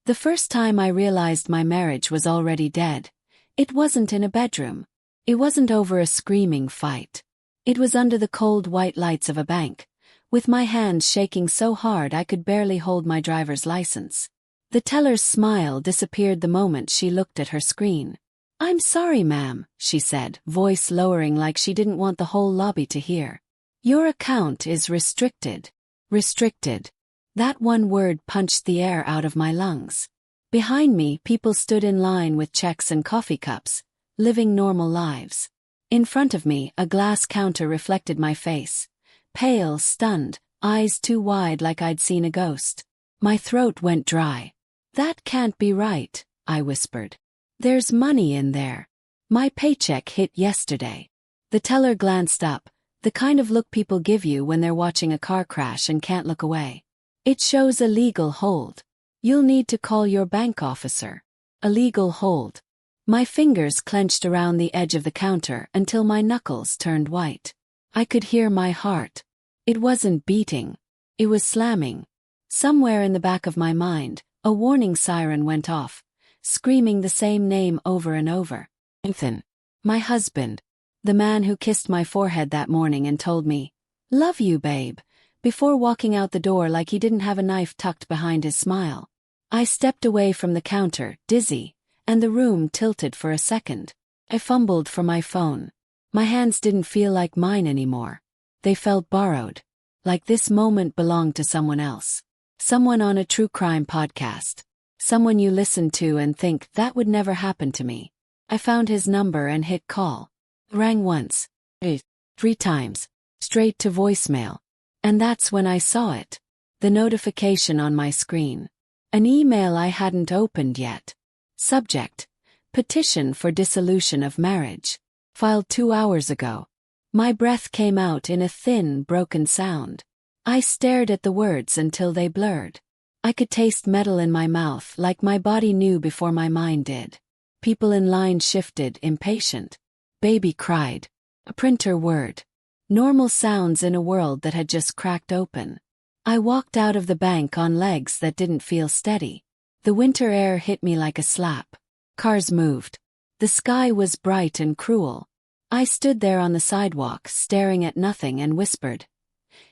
The first time I realized my marriage was already dead, it wasn't in a bedroom. It wasn't over a screaming fight. It was under the cold white lights of a bank, with my hands shaking so hard I could barely hold my driver's license. The teller's smile disappeared the moment she looked at her screen. "I'm sorry, ma'am," she said, voice lowering like she didn't want the whole lobby to hear. "Your account is restricted." Restricted. That one word punched the air out of my lungs. Behind me, people stood in line with checks and coffee cups, living normal lives. In front of me, a glass counter reflected my face. Pale, stunned, eyes too wide like I'd seen a ghost. My throat went dry. "That can't be right," I whispered. "There's money in there. My paycheck hit yesterday." The teller glanced up, the kind of look people give you when they're watching a car crash and can't look away. "It shows a legal hold. You'll need to call your bank officer." A legal hold. My fingers clenched around the edge of the counter until my knuckles turned white. I could hear my heart. It wasn't beating. It was slamming. Somewhere in the back of my mind, a warning siren went off, screaming the same name over and over. Ethan. My husband. The man who kissed my forehead that morning and told me, "Love you, babe," before walking out the door like he didn't have a knife tucked behind his smile. I stepped away from the counter, dizzy, and the room tilted for a second. I fumbled for my phone. My hands didn't feel like mine anymore. They felt borrowed. Like this moment belonged to someone else. Someone on a true crime podcast. Someone you listen to and think, that would never happen to me. I found his number and hit call. Rang once. 3 times. Straight to voicemail. And that's when I saw it. The notification on my screen. An email I hadn't opened yet. Subject: Petition for dissolution of marriage. Filed 2 hours ago. My breath came out in a thin, broken sound. I stared at the words until they blurred. I could taste metal in my mouth like my body knew before my mind did. People in line shifted, impatient. Baby cried. A printer whirred. Normal sounds in a world that had just cracked open. I walked out of the bank on legs that didn't feel steady. The winter air hit me like a slap. Cars moved. The sky was bright and cruel. I stood there on the sidewalk, staring at nothing, and whispered,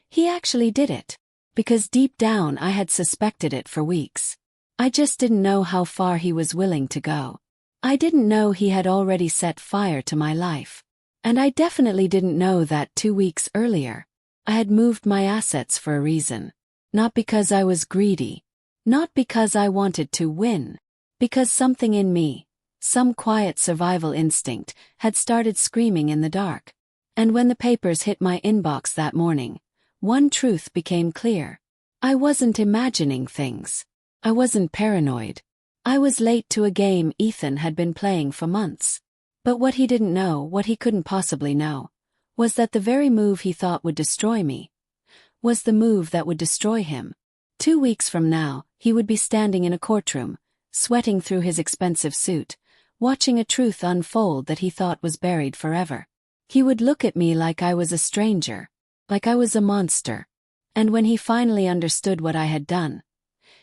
"He actually did it." Because deep down I had suspected it for weeks. I just didn't know how far he was willing to go. I didn't know he had already set fire to my life. And I definitely didn't know that 2 weeks earlier, I had moved my assets for a reason. Not because I was greedy. Not because I wanted to win. Because something in me, some quiet survival instinct, had started screaming in the dark. And when the papers hit my inbox that morning, one truth became clear. I wasn't imagining things. I wasn't paranoid. I was late to a game Ethan had been playing for months. But what he didn't know, what he couldn't possibly know, was that the very move he thought would destroy me was the move that would destroy him. 2 weeks from now, he would be standing in a courtroom, sweating through his expensive suit, watching a truth unfold that he thought was buried forever. He would look at me like I was a stranger, like I was a monster. And when he finally understood what I had done,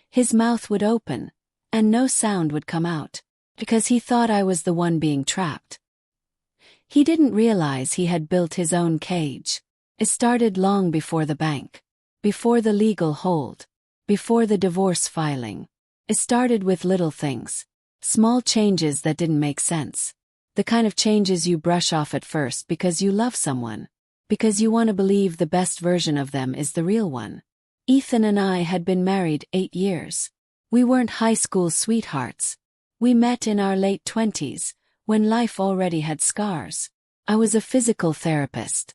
his mouth would open, and no sound would come out, because he thought I was the one being trapped. He didn't realize he had built his own cage. It started long before the bank, before the legal hold, before the divorce filing. It started with little things, small changes that didn't make sense. The kind of changes you brush off at first because you love someone, because you want to believe the best version of them is the real one. Ethan and I had been married 8 years. We weren't high school sweethearts. We met in our late 20s, when life already had scars. I was a physical therapist.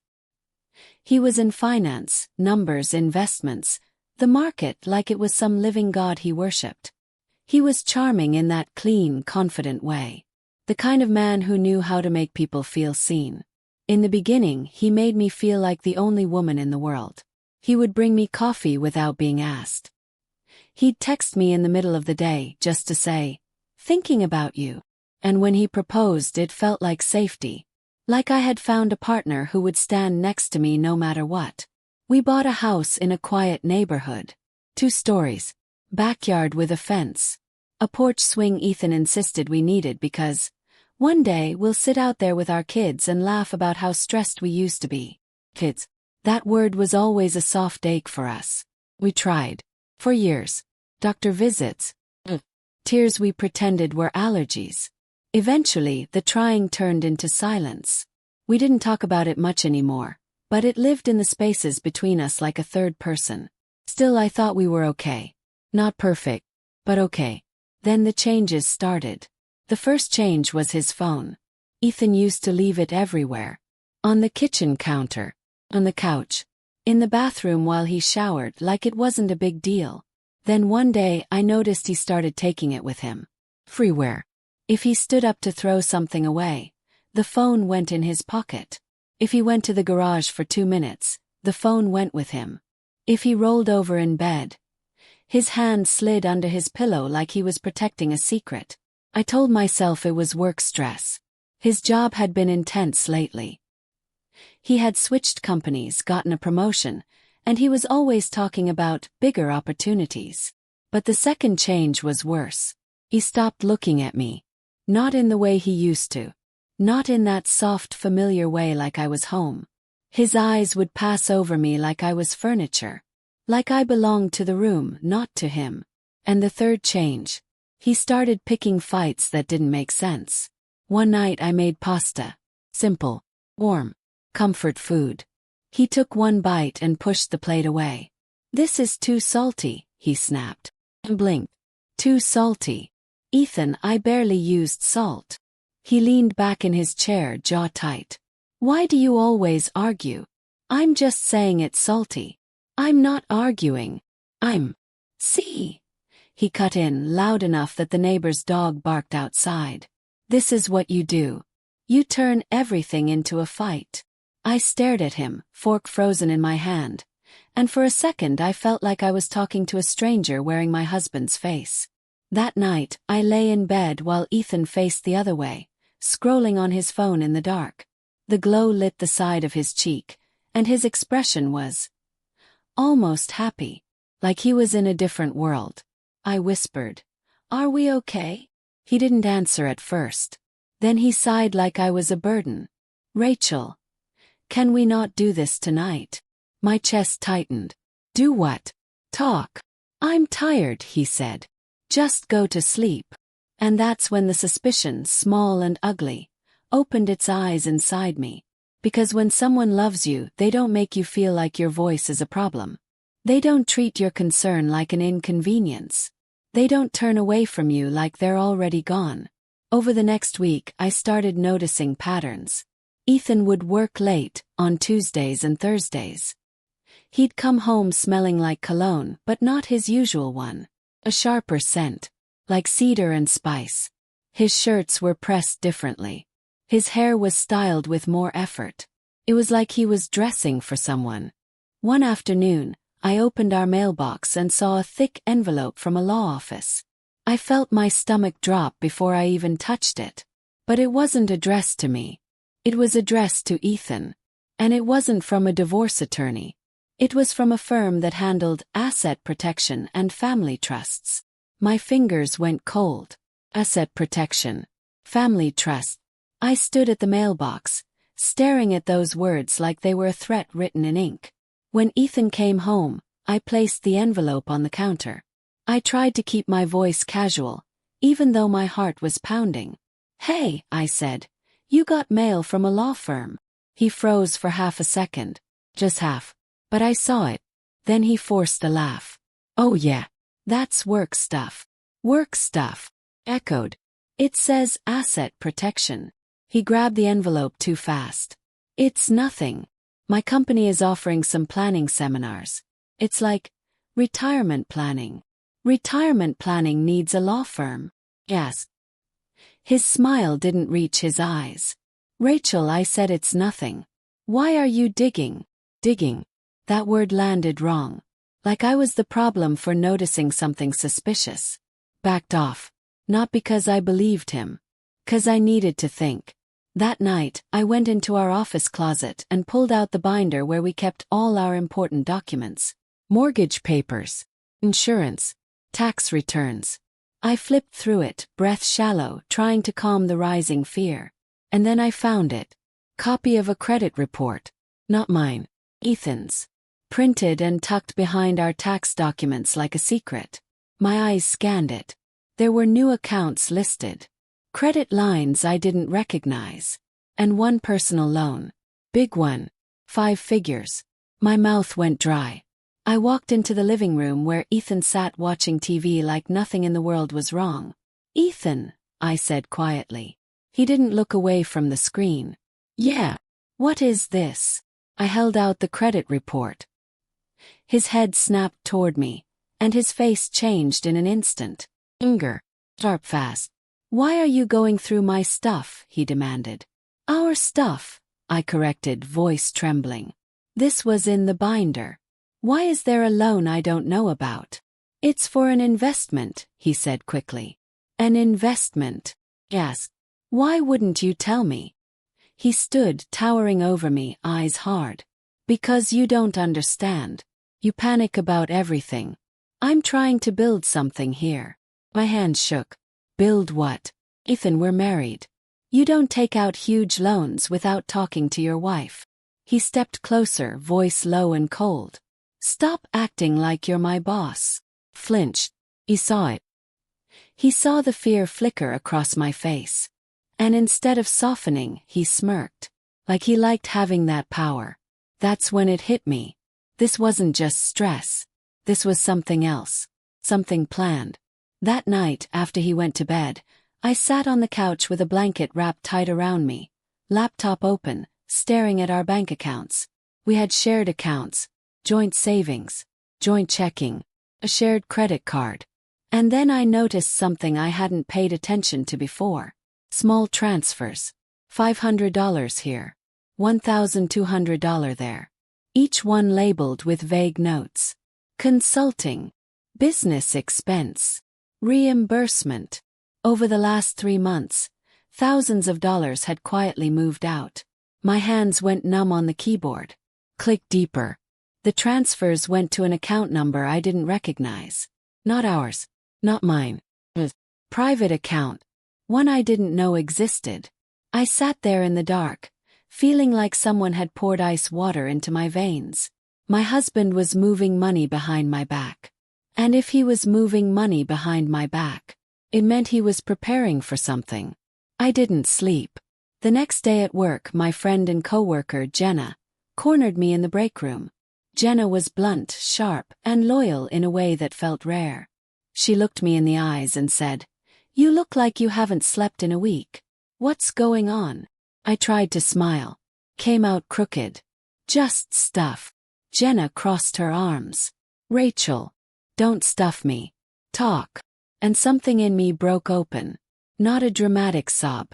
He was in finance, numbers, investments, the market like it was some living god he worshipped. He was charming in that clean, confident way. The kind of man who knew how to make people feel seen. In the beginning, he made me feel like the only woman in the world. He would bring me coffee without being asked. He'd text me in the middle of the day just to say, "Thinking about you." And when he proposed, it felt like safety. Like I had found a partner who would stand next to me no matter what. We bought a house in a quiet neighborhood. 2 stories. Backyard with a fence. A porch swing Ethan insisted we needed because one day we'll sit out there with our kids and laugh about how stressed we used to be. Kids. That word was always a soft ache for us. We tried. For years. Doctor visits. Tears we pretended were allergies. Eventually, the trying turned into silence. We didn't talk about it much anymore, but it lived in the spaces between us like a third person. Still, I thought we were okay. Not perfect, but okay. Then the changes started. The first change was his phone. Ethan used to leave it everywhere. On the kitchen counter. On the couch. In the bathroom while he showered, like it wasn't a big deal. Then one day I noticed he started taking it with him. Everywhere. If he stood up to throw something away, the phone went in his pocket. If he went to the garage for 2 minutes, the phone went with him. If he rolled over in bed, his hand slid under his pillow like he was protecting a secret. I told myself it was work stress. His job had been intense lately. He had switched companies, gotten a promotion, and he was always talking about bigger opportunities. But the second change was worse. He stopped looking at me. Not in the way he used to. Not in that soft, familiar way like I was home. His eyes would pass over me like I was furniture. Like I belonged to the room, not to him. And the third change. He started picking fights that didn't make sense. One night I made pasta. Simple. Warm. Comfort food. He took one bite and pushed the plate away. "This is too salty," he snapped. And blinked. Too salty. Ethan, I barely used salt. He leaned back in his chair, jaw tight. "Why do you always argue? I'm just saying it's salty. I'm not arguing. See." He cut in loud enough that the neighbor's dog barked outside. "This is what you do. You turn everything into a fight." I stared at him, fork frozen in my hand, and for a second I felt like I was talking to a stranger wearing my husband's face. That night, I lay in bed while Ethan faced the other way, scrolling on his phone in the dark. The glow lit the side of his cheek, and his expression was almost happy, like he was in a different world. I whispered, "Are we okay?" He didn't answer at first. Then he sighed like I was a burden. "Rachel, can we not do this tonight?" My chest tightened. "Do what?" "Talk." "I'm tired," he said. "Just go to sleep." And that's when the suspicion, small and ugly, opened its eyes inside me. Because when someone loves you, they don't make you feel like your voice is a problem. They don't treat your concern like an inconvenience. They don't turn away from you like they're already gone. Over the next week, I started noticing patterns. Ethan would work late, on Tuesdays and Thursdays. He'd come home smelling like cologne, but not his usual one. A sharper scent. Like cedar and spice. His shirts were pressed differently. His hair was styled with more effort. It was like he was dressing for someone. One afternoon, I opened our mailbox and saw a thick envelope from a law office. I felt my stomach drop before I even touched it. But it wasn't addressed to me. It was addressed to Ethan. And it wasn't from a divorce attorney. It was from a firm that handled asset protection and family trusts. My fingers went cold. Asset protection. Family trust. I stood at the mailbox, staring at those words like they were a threat written in ink. When Ethan came home, I placed the envelope on the counter. I tried to keep my voice casual, even though my heart was pounding. "Hey," I said, "you got mail from a law firm." He froze for half a second. Just half. But I saw it. Then he forced a laugh. "Oh yeah. That's work stuff." "Work stuff," echoed. "It says asset protection." He grabbed the envelope too fast. "It's nothing. My company is offering some planning seminars. It's like retirement planning." "Retirement planning needs a law firm." "Yes." His smile didn't reach his eyes. "Rachel," I said, "it's nothing. Why are you digging?" Digging. That word landed wrong. Like I was the problem for noticing something suspicious. Backed off. Not because I believed him. 'Cause I needed to think. That night, I went into our office closet and pulled out the binder where we kept all our important documents. Mortgage papers. Insurance. Tax returns. I flipped through it, breath shallow, trying to calm the rising fear. And then I found it. Copy of a credit report. Not mine. Ethan's. Printed and tucked behind our tax documents like a secret. My eyes scanned it. There were new accounts listed. Credit lines I didn't recognize. And one personal loan. Big one. 5 figures. My mouth went dry. I walked into the living room where Ethan sat watching TV like nothing in the world was wrong. "Ethan," I said quietly. He didn't look away from the screen. "Yeah. What is this?" I held out the credit report. His head snapped toward me, and his face changed in an instant. Anger. Sharp fast. "Why are you going through my stuff?" he demanded. "Our stuff," I corrected, voice trembling. "This was in the binder. Why is there a loan I don't know about?" "It's for an investment," he said quickly. "An investment?" Yes. "Why wouldn't you tell me?" He stood, towering over me, eyes hard. "Because you don't understand. You panic about everything. I'm trying to build something here." My hands shook. "Build what?" "Ethan, we're married. You don't take out huge loans without talking to your wife." He stepped closer, voice low and cold. "Stop acting like you're my boss." Flinched. He saw it. He saw the fear flicker across my face. And instead of softening, he smirked. Like he liked having that power. That's when it hit me. This wasn't just stress. This was something else. Something planned. That night, after he went to bed, I sat on the couch with a blanket wrapped tight around me, laptop open, staring at our bank accounts. We had shared accounts, joint savings, joint checking, a shared credit card. And then I noticed something I hadn't paid attention to before. Small transfers. $500 here. $1,200 there. Each one labeled with vague notes. Consulting. Business expense. Reimbursement. Over the last 3 months, thousands of dollars had quietly moved out. My hands went numb on the keyboard. Click deeper. The transfers went to an account number I didn't recognize. Not ours. Not mine. A private account. One I didn't know existed. I sat there in the dark, feeling like someone had poured ice water into my veins. My husband was moving money behind my back. And if he was moving money behind my back, it meant he was preparing for something. I didn't sleep. The next day at work, my friend and coworker, Jenna, cornered me in the break room. Jenna was blunt, sharp, and loyal in a way that felt rare. She looked me in the eyes and said, "You look like you haven't slept in a week. What's going on?" I tried to smile. Came out crooked. "Just stuff." Jenna crossed her arms. "Rachel, don't stuff me. Talk." And something in me broke open. Not a dramatic sob.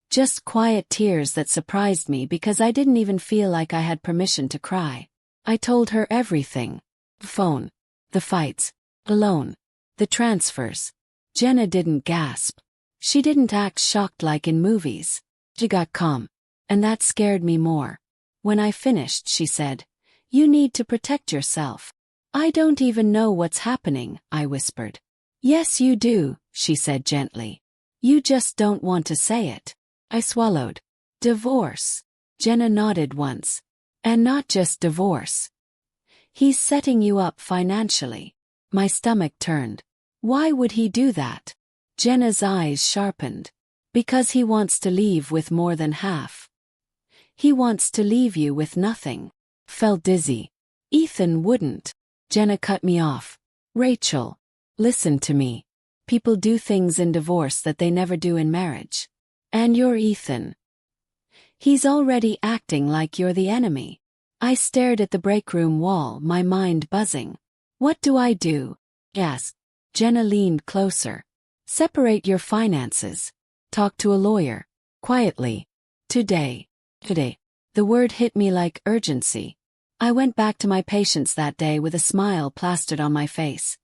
Just quiet tears that surprised me because I didn't even feel like I had permission to cry. I told her everything. The phone. The fights. The loan. The transfers. Jenna didn't gasp. She didn't act shocked like in movies. She got calm. And that scared me more. When I finished, she said, "You need to protect yourself." "I don't even know what's happening," I whispered. "Yes, you do," she said gently. "You just don't want to say it." I swallowed. "Divorce." Jenna nodded once. "And not just divorce. He's setting you up financially." My stomach turned. "Why would he do that?" Jenna's eyes sharpened. "Because he wants to leave with more than half. He wants to leave you with nothing." Felt dizzy. "Ethan wouldn't." Jenna cut me off. "Rachel, listen to me. People do things in divorce that they never do in marriage. And you're Ethan. He's already acting like you're the enemy." I stared at the break room wall, my mind buzzing. "What do I do?" asked. Jenna leaned closer. "Separate your finances. Talk to a lawyer. Quietly. Today." Today. The word hit me like urgency. I went back to my patients that day with a smile plastered on my face,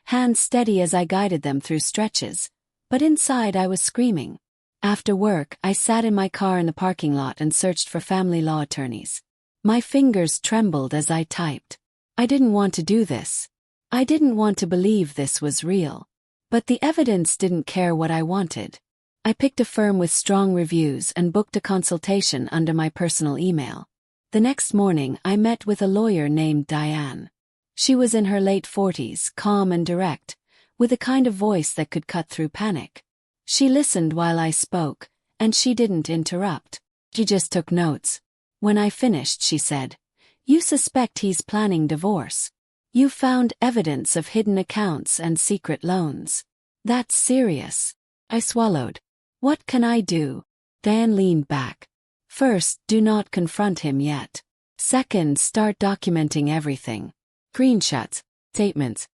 hands steady as I guided them through stretches, but inside I was screaming. After work, I sat in my car in the parking lot and searched for family law attorneys. My fingers trembled as I typed. I didn't want to do this. I didn't want to believe this was real. But the evidence didn't care what I wanted. I picked a firm with strong reviews and booked a consultation under my personal email. The next morning I met with a lawyer named Diane. She was in her late 40s, calm and direct, with a kind of voice that could cut through panic. She listened while I spoke, and she didn't interrupt. She just took notes. When I finished, she said, "You suspect he's planning divorce. You found evidence of hidden accounts and secret loans. That's serious." I swallowed. "What can I do?" Dan leaned back. "First, do not confront him yet. Second, start documenting everything. Screenshots, statements.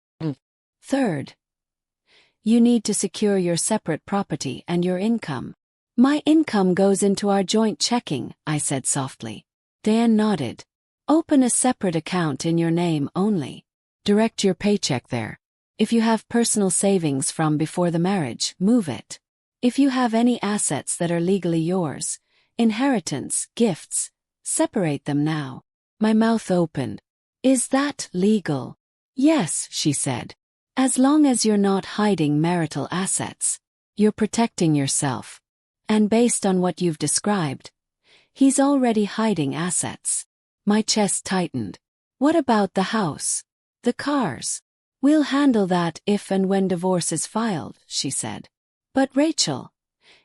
Third, you need to secure your separate property and your income." "My income goes into our joint checking," I said softly. Dan nodded. "Open a separate account in your name only. Direct your paycheck there. If you have personal savings from before the marriage, move it. If you have any assets that are legally yours, inheritance, gifts, separate them now." My mouth opened. "Is that legal?" "Yes," she said. "As long as you're not hiding marital assets. You're protecting yourself. And based on what you've described, he's already hiding assets." My chest tightened. "What about the house? The cars?" "We'll handle that if and when divorce is filed," she said. "But Rachel,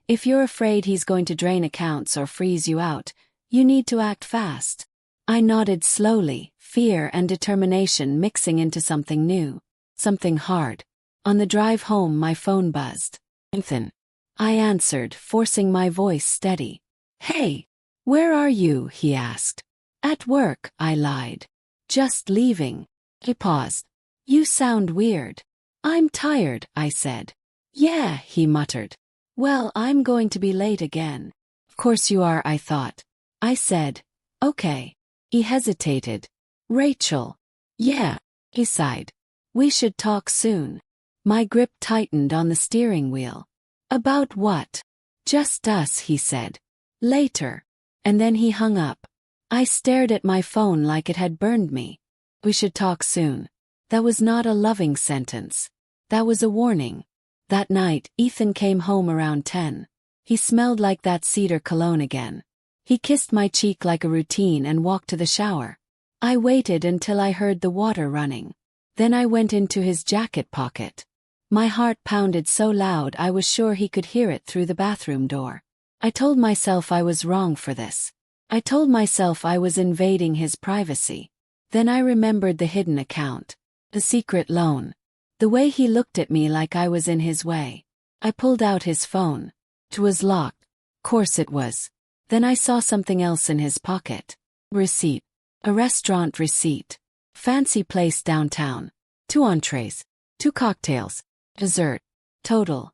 if you're afraid he's going to drain accounts or freeze you out, you need to act fast." I nodded slowly, fear and determination mixing into something new, something hard. On the drive home, my phone buzzed. "Ethan." I answered, forcing my voice steady. "Hey, where are you?" he asked. "At work," I lied. "Just leaving." He paused. "You sound weird." "I'm tired," I said. "Yeah," he muttered. "Well, I'm going to be late again." "Of course you are," I thought. I said, "Okay." He hesitated. "Rachel." "Yeah," he sighed. "We should talk soon." My grip tightened on the steering wheel. "About what?" "Just us," he said. "Later." And then he hung up. I stared at my phone like it had burned me. "We should talk soon." That was not a loving sentence. That was a warning. That night, Ethan came home around 10. He smelled like that cedar cologne again. He kissed my cheek like a routine and walked to the shower. I waited until I heard the water running. Then I went into his jacket pocket. My heart pounded so loud I was sure he could hear it through the bathroom door. I told myself I was wrong for this. I told myself I was invading his privacy. Then I remembered the hidden account. The secret loan. The way he looked at me like I was in his way. I pulled out his phone. It was locked. Course it was. Then I saw something else in his pocket. Receipt. A restaurant receipt. Fancy place downtown. 2 entrees. 2 cocktails. Dessert. Total.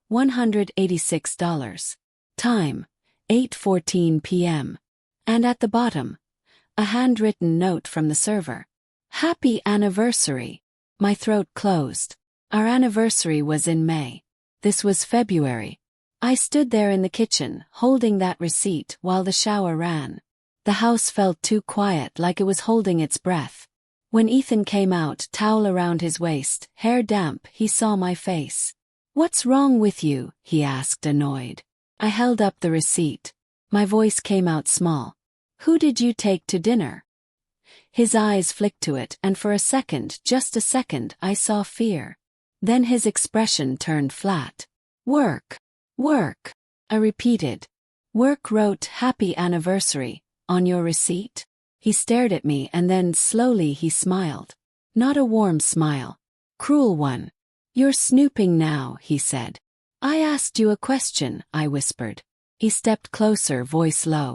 $186. Time. 8:14 p.m. And at the bottom, a handwritten note from the server. "Happy anniversary." My throat closed. Our anniversary was in May. This was February. I stood there in the kitchen, holding that receipt while the shower ran. The house felt too quiet, like it was holding its breath. When Ethan came out, towel around his waist, hair damp, he saw my face. "What's wrong with you?" he asked, annoyed. I held up the receipt. My voice came out small. "Who did you take to dinner?" His eyes flicked to it, and for a second, just a second, I saw fear. Then his expression turned flat. "Work. Work." I repeated. "Work wrote 'Happy Anniversary' on your receipt?" He stared at me and then slowly he smiled. Not a warm smile. Cruel one. "You're snooping now," he said. "I asked you a question," I whispered. He stepped closer, voice low.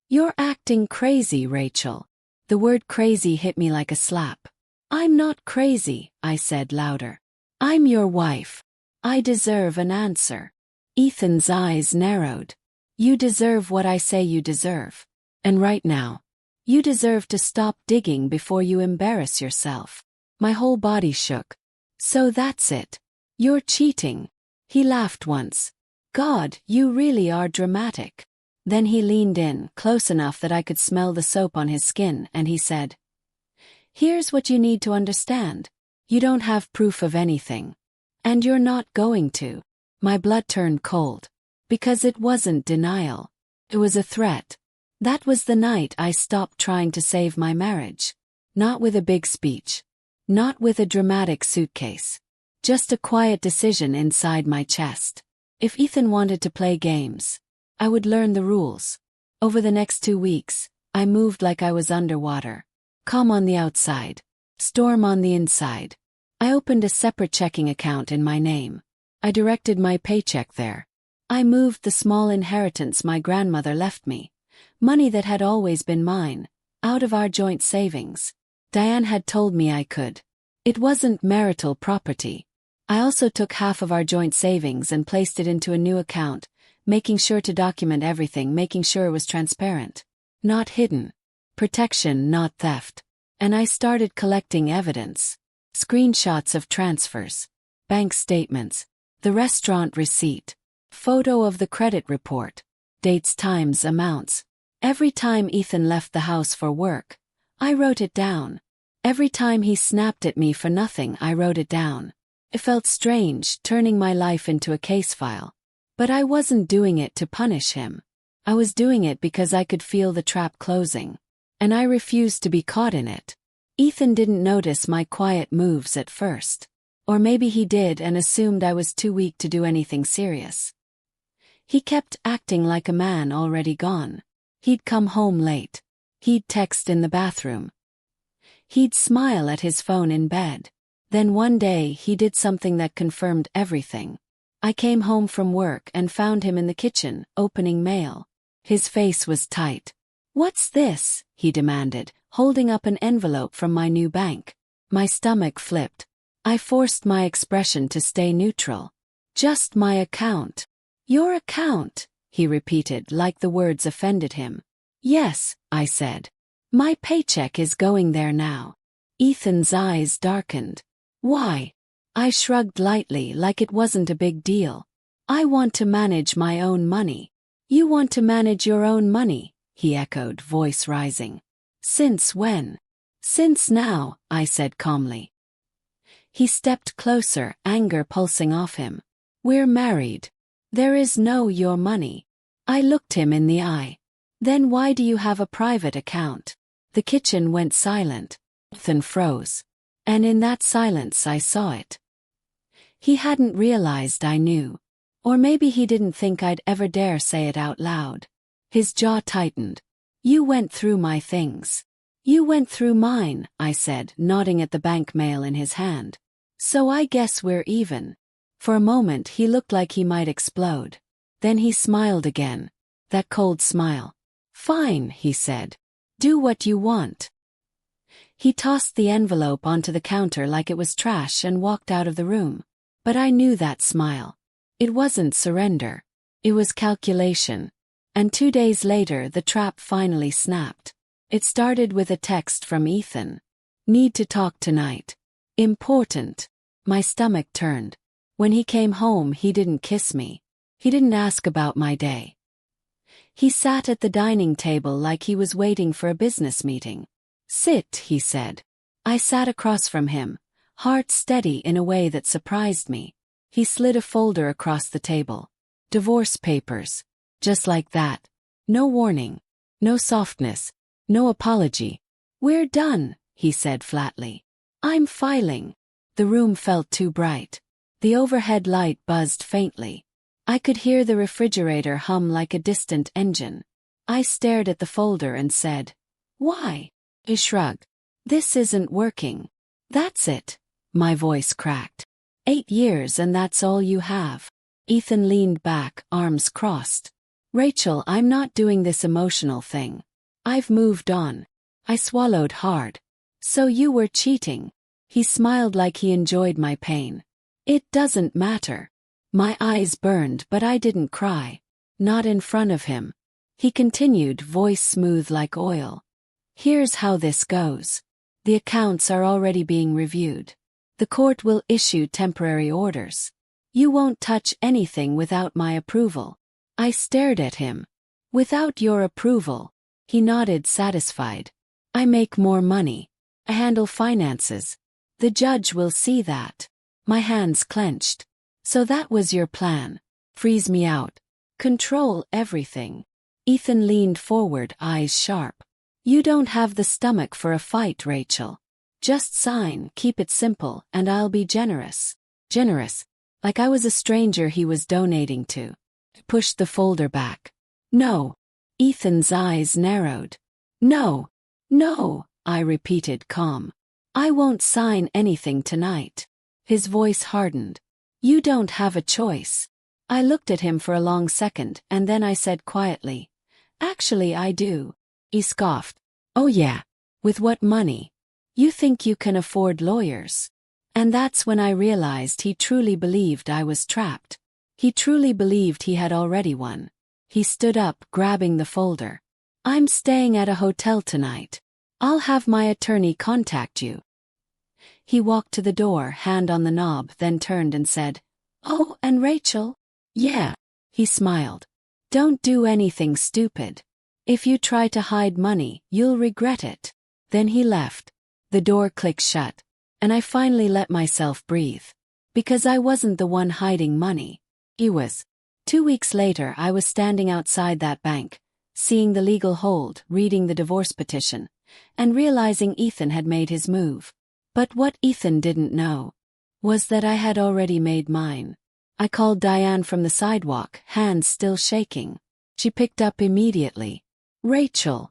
"You're acting crazy, Rachel." The word crazy hit me like a slap. "I'm not crazy," I said louder. "I'm your wife. I deserve an answer." Ethan's eyes narrowed. "You deserve what I say you deserve. And right now, you deserve to stop digging before you embarrass yourself." My whole body shook. "So that's it. You're cheating." He laughed once. "God, you really are dramatic." Then he leaned in, close enough that I could smell the soap on his skin, and he said, "Here's what you need to understand. You don't have proof of anything. And you're not going to. My blood turned cold. Because it wasn't denial. It was a threat. That was the night I stopped trying to save my marriage. Not with a big speech. Not with a dramatic suitcase. Just a quiet decision inside my chest. If Ethan wanted to play games, I would learn the rules. Over the next 2 weeks, I moved like I was underwater. Calm on the outside. Storm on the inside. I opened a separate checking account in my name. I directed my paycheck there. I moved the small inheritance my grandmother left me, money that had always been mine, out of our joint savings. Diane had told me I could. It wasn't marital property. I also took half of our joint savings and placed it into a new account, making sure to document everything, making sure it was transparent. Not hidden. Protection, not theft. And I started collecting evidence. Screenshots of transfers. Bank statements. The restaurant receipt. Photo of the credit report. Dates, times, amounts. Every time Ethan left the house for work, I wrote it down. Every time he snapped at me for nothing, I wrote it down. It felt strange, turning my life into a case file. But I wasn't doing it to punish him. I was doing it because I could feel the trap closing. And I refused to be caught in it. Ethan didn't notice my quiet moves at first. Or maybe he did and assumed I was too weak to do anything serious. He kept acting like a man already gone. He'd come home late. He'd text in the bathroom. He'd smile at his phone in bed. Then one day he did something that confirmed everything. I came home from work and found him in the kitchen, opening mail. His face was tight. "What's this?" he demanded, holding up an envelope from my new bank. My stomach flipped. I forced my expression to stay neutral. "Just my account." "Your account," he repeated like the words offended him. "Yes," I said. "My paycheck is going there now." Ethan's eyes darkened. "Why?" I shrugged lightly like it wasn't a big deal. "I want to manage my own money." "You want to manage your own money?" he echoed, voice rising. "Since when?" "Since now," I said calmly. He stepped closer, anger pulsing off him. "We're married. There is no your money." I looked him in the eye. "Then why do you have a private account?" The kitchen went silent. Ethan froze. And in that silence I saw it. He hadn't realized I knew. Or maybe he didn't think I'd ever dare say it out loud. His jaw tightened. "You went through my things." "You went through mine," I said, nodding at the bank mail in his hand. "So I guess we're even." For a moment he looked like he might explode. Then he smiled again. That cold smile. "Fine," he said. "Do what you want." He tossed the envelope onto the counter like it was trash and walked out of the room. But I knew that smile. It wasn't surrender. It was calculation. And 2 days later the trap finally snapped. It started with a text from Ethan. "Need to talk tonight. Important." My stomach turned. When he came home he didn't kiss me. He didn't ask about my day. He sat at the dining table like he was waiting for a business meeting. "Sit," he said. I sat across from him, heart steady in a way that surprised me. He slid a folder across the table. Divorce papers. Just like that. No warning. No softness. No apology. "We're done," he said flatly. "I'm filing." The room felt too bright. The overhead light buzzed faintly. I could hear the refrigerator hum like a distant engine. I stared at the folder and said, "Why?" He shrugged. "This isn't working." "That's it." My voice cracked. 8 years and that's all you have. Ethan leaned back, arms crossed. "Rachel, I'm not doing this emotional thing. I've moved on." I swallowed hard. "So you were cheating." He smiled like he enjoyed my pain. "It doesn't matter." My eyes burned but I didn't cry. Not in front of him. He continued, voice smooth like oil. "Here's how this goes. The accounts are already being reviewed. The court will issue temporary orders. You won't touch anything without my approval." I stared at him. "Without your approval?" He nodded, satisfied. "I make more money. I handle finances. The judge will see that." My hands clenched. So that was your plan. Freeze me out. Control everything. Ethan leaned forward, eyes sharp. You don't have the stomach for a fight, Rachel. Just sign, keep it simple, and I'll be generous. Generous. Like I was a stranger he was donating to. Pushed the folder back. No. Ethan's eyes narrowed. No. No, I repeated, calm. I won't sign anything tonight. His voice hardened. You don't have a choice. I looked at him for a long second and then I said quietly, Actually I do. He scoffed. Oh yeah. With what money? You think you can afford lawyers? And that's when I realized he truly believed I was trapped. He truly believed he had already won. He stood up, grabbing the folder. I'm staying at a hotel tonight. I'll have my attorney contact you. He walked to the door, hand on the knob, then turned and said, Oh, and Rachel? Yeah. He smiled. Don't do anything stupid. If you try to hide money, you'll regret it. Then he left. The door clicked shut, and I finally let myself breathe. Because I wasn't the one hiding money. He was. 2 weeks later I was standing outside that bank, seeing the legal hold, reading the divorce petition, and realizing Ethan had made his move. But what Ethan didn't know was that I had already made mine. I called Diane from the sidewalk, hands still shaking. She picked up immediately. Rachel.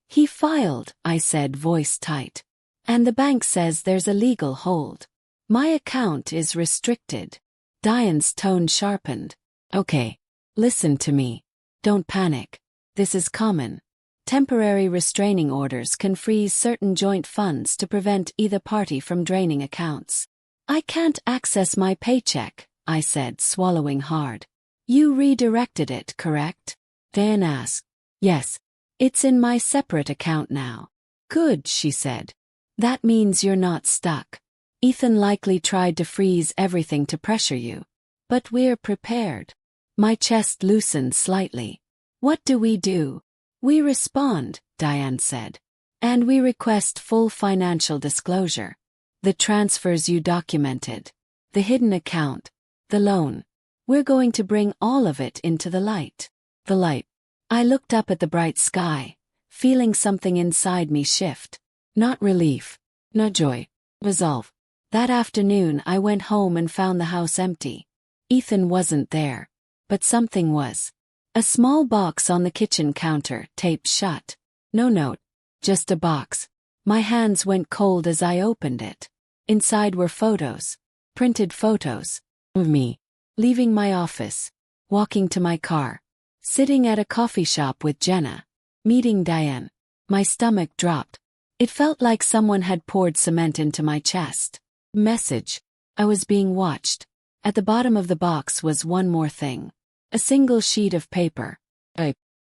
He filed, I said, voice tight. And the bank says there's a legal hold. My account is restricted. Diane's tone sharpened. Okay. Listen to me. Don't panic. This is common. Temporary restraining orders can freeze certain joint funds to prevent either party from draining accounts. I can't access my paycheck, I said, swallowing hard. You redirected it, correct? Diane asked. Yes. It's in my separate account now. Good, she said. That means you're not stuck. Ethan likely tried to freeze everything to pressure you. But we're prepared. My chest loosened slightly. What do? We respond, Diane said. And we request full financial disclosure. The transfers you documented. The hidden account. The loan. We're going to bring all of it into the light. The light. I looked up at the bright sky, feeling something inside me shift. Not relief. Not joy. Resolve. That afternoon I went home and found the house empty. Ethan wasn't there. But something was. A small box on the kitchen counter, taped shut. No note. Just a box. My hands went cold as I opened it. Inside were photos. Printed photos. Of me. Leaving my office. Walking to my car. Sitting at a coffee shop with Jenna. Meeting Diane. My stomach dropped. It felt like someone had poured cement into my chest. Message. I was being watched. At the bottom of the box was one more thing. A single sheet of paper.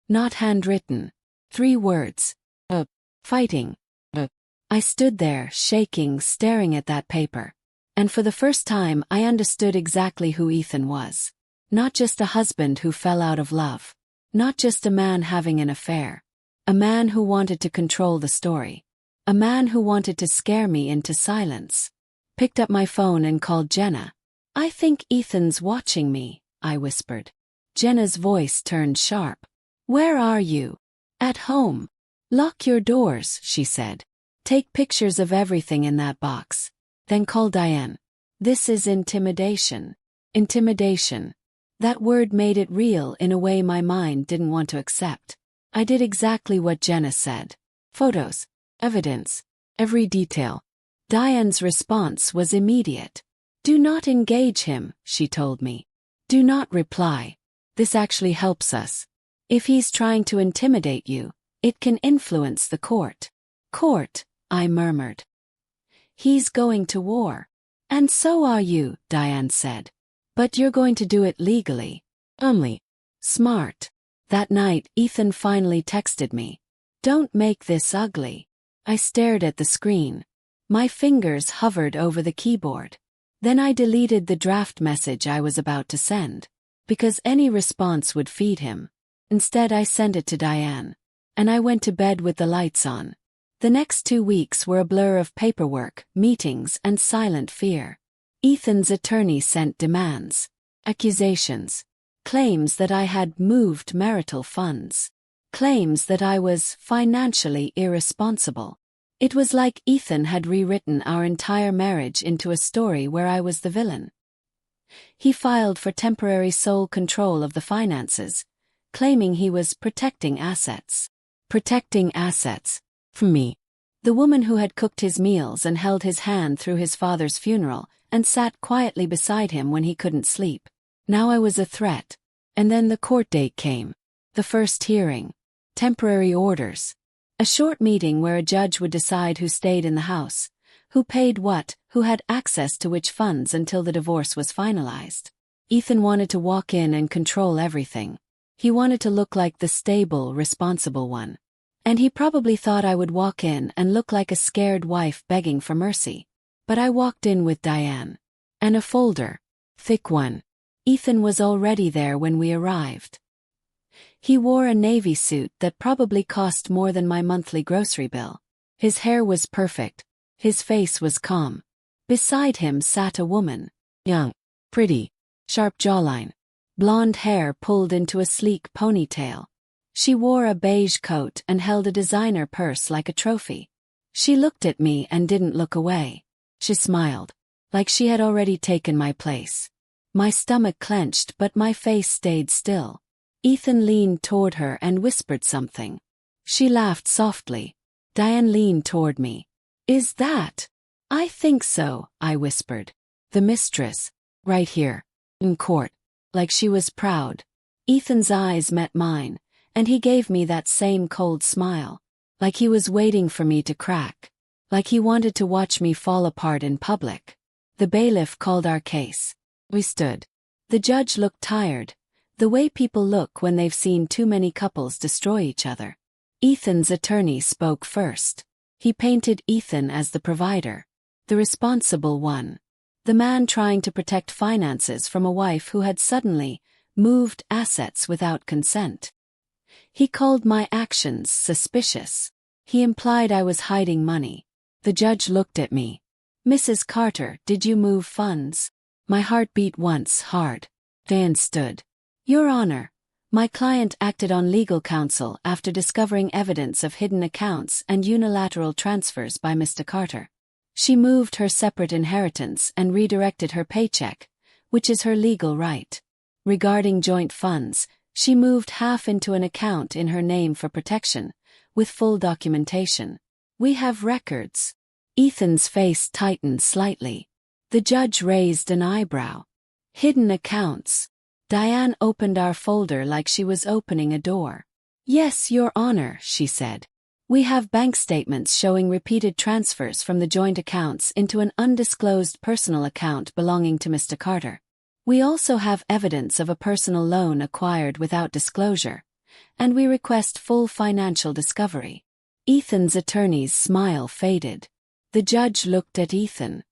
Not handwritten. 3 words. Fighting. I stood there, shaking, staring at that paper. And for the first time I understood exactly who Ethan was. Not just a husband who fell out of love. Not just a man having an affair. A man who wanted to control the story. A man who wanted to scare me into silence. Picked up my phone and called Jenna. I think Ethan's watching me, I whispered. Jenna's voice turned sharp. Where are you? At home. Lock your doors, she said. Take pictures of everything in that box. Then call Diane. This is intimidation. Intimidation. That word made it real in a way my mind didn't want to accept. I did exactly what Jenna said. Photos. Evidence. Every detail. Diane's response was immediate. Do not engage him, she told me. Do not reply. This actually helps us. If he's trying to intimidate you, it can influence the court. Court, I murmured. He's going to war. And so are you, Diane said. But you're going to do it legally. Only. Smart. That night, Ethan finally texted me. Don't make this ugly. I stared at the screen. My fingers hovered over the keyboard. Then I deleted the draft message I was about to send. Because any response would feed him. Instead I sent it to Diane. And I went to bed with the lights on. The next 2 weeks were a blur of paperwork, meetings, and silent fear. Ethan's attorney sent demands, accusations, claims that I had moved marital funds, claims that I was financially irresponsible. It was like Ethan had rewritten our entire marriage into a story where I was the villain. He filed for temporary sole control of the finances, claiming he was protecting assets. Protecting assets from me. The woman who had cooked his meals and held his hand through his father's funeral and sat quietly beside him when he couldn't sleep. Now I was a threat. And then the court date came. The first hearing. Temporary orders. A short meeting where a judge would decide who stayed in the house, who paid what, who had access to which funds until the divorce was finalized. Ethan wanted to walk in and control everything. He wanted to look like the stable, responsible one. And he probably thought I would walk in and look like a scared wife begging for mercy. But I walked in with Diane. And a folder. Thick one. Ethan was already there when we arrived. He wore a navy suit that probably cost more than my monthly grocery bill. His hair was perfect. His face was calm. Beside him sat a woman. Young. Pretty. Sharp jawline. Blonde hair pulled into a sleek ponytail. She wore a beige coat and held a designer purse like a trophy. She looked at me and didn't look away. She smiled. Like she had already taken my place. My stomach clenched but my face stayed still. Ethan leaned toward her and whispered something. She laughed softly. Diane leaned toward me. Is that? I think so, I whispered. The mistress. Right here. In court. Like she was proud. Ethan's eyes met mine, and he gave me that same cold smile. Like he was waiting for me to crack. Like he wanted to watch me fall apart in public. The bailiff called our case. We stood. The judge looked tired. The way people look when they've seen too many couples destroy each other. Ethan's attorney spoke first. He painted Ethan as the provider. The responsible one. The man trying to protect finances from a wife who had suddenly moved assets without consent. He called my actions suspicious. He implied I was hiding money. The judge looked at me. Mrs. Carter, did you move funds? My heart beat once hard. Dan stood. Your Honor, my client acted on legal counsel after discovering evidence of hidden accounts and unilateral transfers by Mr. Carter. She moved her separate inheritance and redirected her paycheck, which is her legal right. Regarding joint funds, she moved half into an account in her name for protection, with full documentation. We have records. Ethan's face tightened slightly. The judge raised an eyebrow. Hidden accounts. Diane opened our folder like she was opening a door. Yes, Your Honor, she said. We have bank statements showing repeated transfers from the joint accounts into an undisclosed personal account belonging to Mr. Carter. We also have evidence of a personal loan acquired without disclosure, and we request full financial discovery. Ethan's attorney's smile faded. The judge looked at Ethan.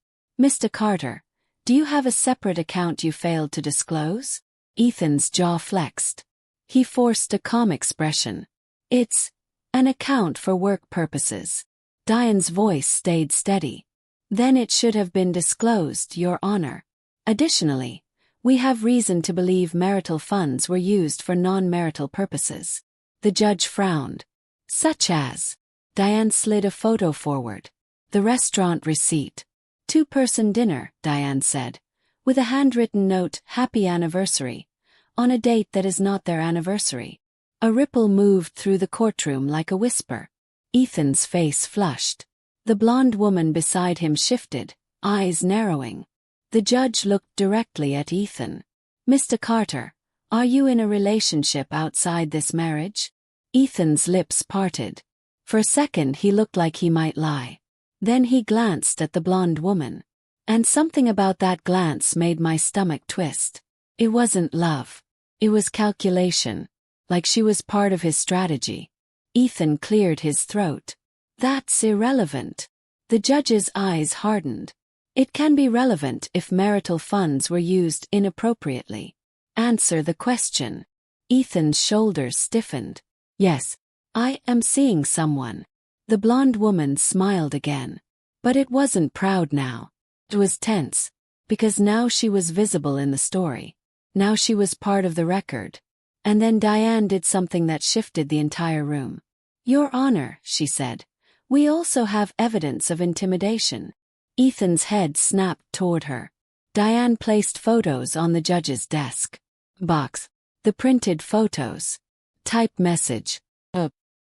Mr. Carter, do you have a separate account you failed to disclose? Ethan's jaw flexed. He forced a calm expression. It's an account for work purposes. Diane's voice stayed steady. Then it should have been disclosed, Your Honor. Additionally, we have reason to believe marital funds were used for non-marital purposes. The judge frowned. Such as? Diane slid a photo forward. The restaurant receipt. Two-person dinner, Diane said, with a handwritten note, Happy Anniversary, on a date that is not their anniversary. A ripple moved through the courtroom like a whisper. Ethan's face flushed. The blonde woman beside him shifted, eyes narrowing. The judge looked directly at Ethan. Mr. Carter, are you in a relationship outside this marriage? Ethan's lips parted. For a second he looked like he might lie. Then he glanced at the blonde woman. And something about that glance made my stomach twist. It wasn't love. It was calculation. Like she was part of his strategy. Ethan cleared his throat. That's irrelevant. The judge's eyes hardened. It can be relevant if marital funds were used inappropriately. Answer the question. Ethan's shoulders stiffened. Yes, I am seeing someone. The blonde woman smiled again. But it wasn't proud now. It was tense. Because now she was visible in the story. Now she was part of the record. And then Diane did something that shifted the entire room. "Your Honor," she said, "we also have evidence of intimidation." Ethan's head snapped toward her. Diane placed photos on the judge's desk. Box. The printed photos. Type message.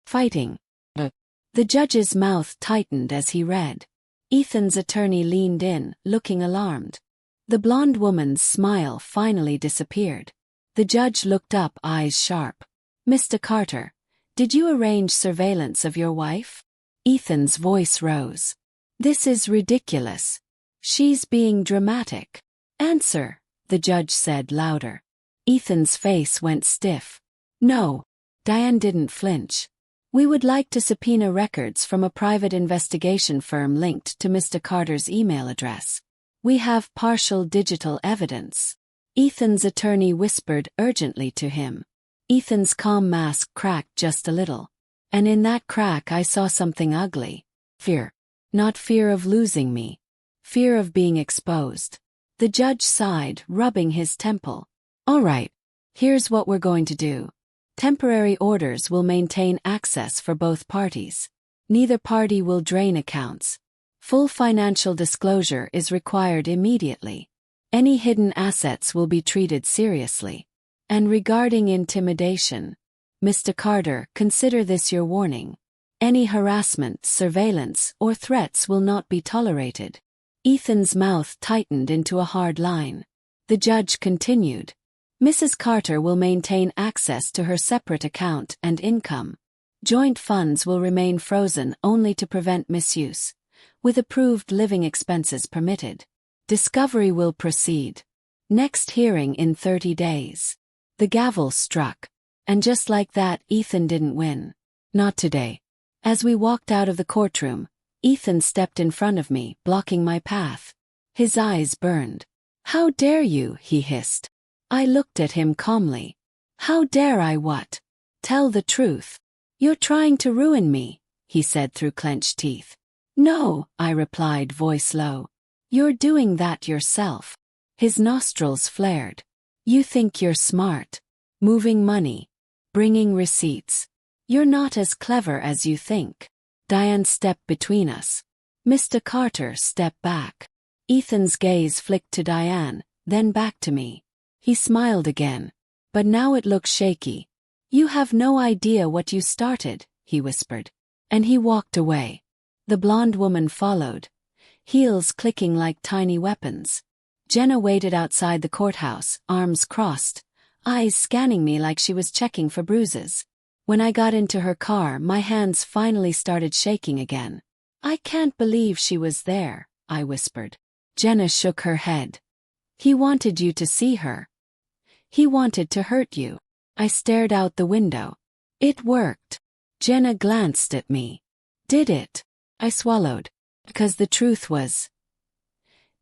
Fighting. The judge's mouth tightened as he read. Ethan's attorney leaned in, looking alarmed. The blonde woman's smile finally disappeared. The judge looked up, eyes sharp. "Mr. Carter, did you arrange surveillance of your wife?" Ethan's voice rose. "This is ridiculous. She's being dramatic." "Answer," the judge said louder. Ethan's face went stiff. "No." Diane didn't flinch. "We would like to subpoena records from a private investigation firm linked to Mr. Carter's email address. We have partial digital evidence." Ethan's attorney whispered urgently to him. Ethan's calm mask cracked just a little. And in that crack I saw something ugly. Fear. Not fear of losing me. Fear of being exposed. The judge sighed, rubbing his temple. "All right. Here's what we're going to do. Temporary orders will maintain access for both parties. Neither party will drain accounts. Full financial disclosure is required immediately. Any hidden assets will be treated seriously. And regarding intimidation, Mr. Carter, consider this your warning. Any harassment, surveillance, or threats will not be tolerated." Ethan's mouth tightened into a hard line. The judge continued. "Mrs. Carter will maintain access to her separate account and income. Joint funds will remain frozen only to prevent misuse, with approved living expenses permitted. Discovery will proceed. Next hearing in 30 days. The gavel struck. And just like that, Ethan didn't win. Not today. As we walked out of the courtroom, Ethan stepped in front of me, blocking my path. His eyes burned. "How dare you?" he hissed. I looked at him calmly. "How dare I what?" "Tell the truth." "You're trying to ruin me," he said through clenched teeth. "No," I replied, voice low. "You're doing that yourself." His nostrils flared. "You think you're smart. Moving money. Bringing receipts. You're not as clever as you think." Diane stepped between us. Mr. Carter stepped back. Ethan's gaze flicked to Diane, then back to me. He smiled again. But now it looked shaky. "You have no idea what you started," he whispered. And he walked away. The blonde woman followed, heels clicking like tiny weapons. Jenna waited outside the courthouse, arms crossed, eyes scanning me like she was checking for bruises. When I got into her car, my hands finally started shaking again. "I can't believe she was there," I whispered. Jenna shook her head. "He wanted you to see her. He wanted to hurt you." I stared out the window. "It worked." Jenna glanced at me. "Did it?" I swallowed. Because the truth was,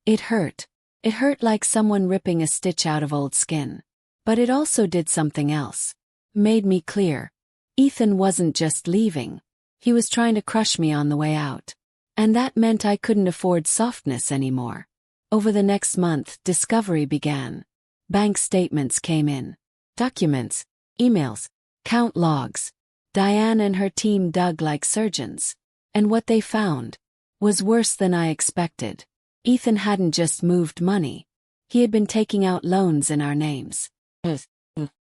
it hurt. It hurt like someone ripping a stitch out of old skin. But it also did something else. Made me clear. Ethan wasn't just leaving. He was trying to crush me on the way out. And that meant I couldn't afford softness anymore. Over the next month, discovery began. Bank statements came in. Documents, emails, count logs. Diane and her team dug like surgeons. And what they found was worse than I expected. Ethan hadn't just moved money. He had been taking out loans in our names.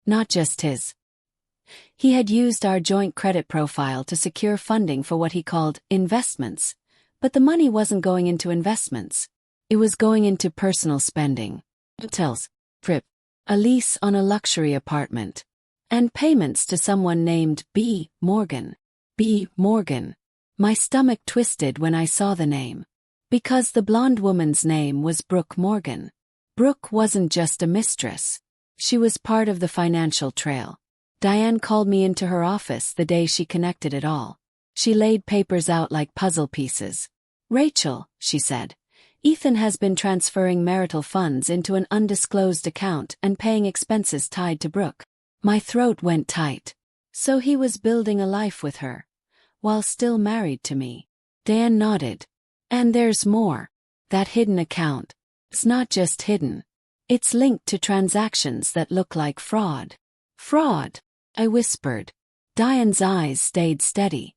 Not just his. He had used our joint credit profile to secure funding for what he called investments. But the money wasn't going into investments. It was going into personal spending. Hotels, trip, a lease on a luxury apartment, and payments to someone named B. Morgan. B. Morgan. My stomach twisted when I saw the name. Because the blonde woman's name was Brooke Morgan. Brooke wasn't just a mistress. She was part of the financial trail. Diane called me into her office the day she connected it all. She laid papers out like puzzle pieces. "Rachel," she said, "Ethan has been transferring marital funds into an undisclosed account and paying expenses tied to Brooke." My throat went tight. So he was building a life with her, while still married to me. Dan nodded. "And there's more. That hidden account. It's not just hidden. It's linked to transactions that look like fraud. Fraud, I whispered. Diane's eyes stayed steady.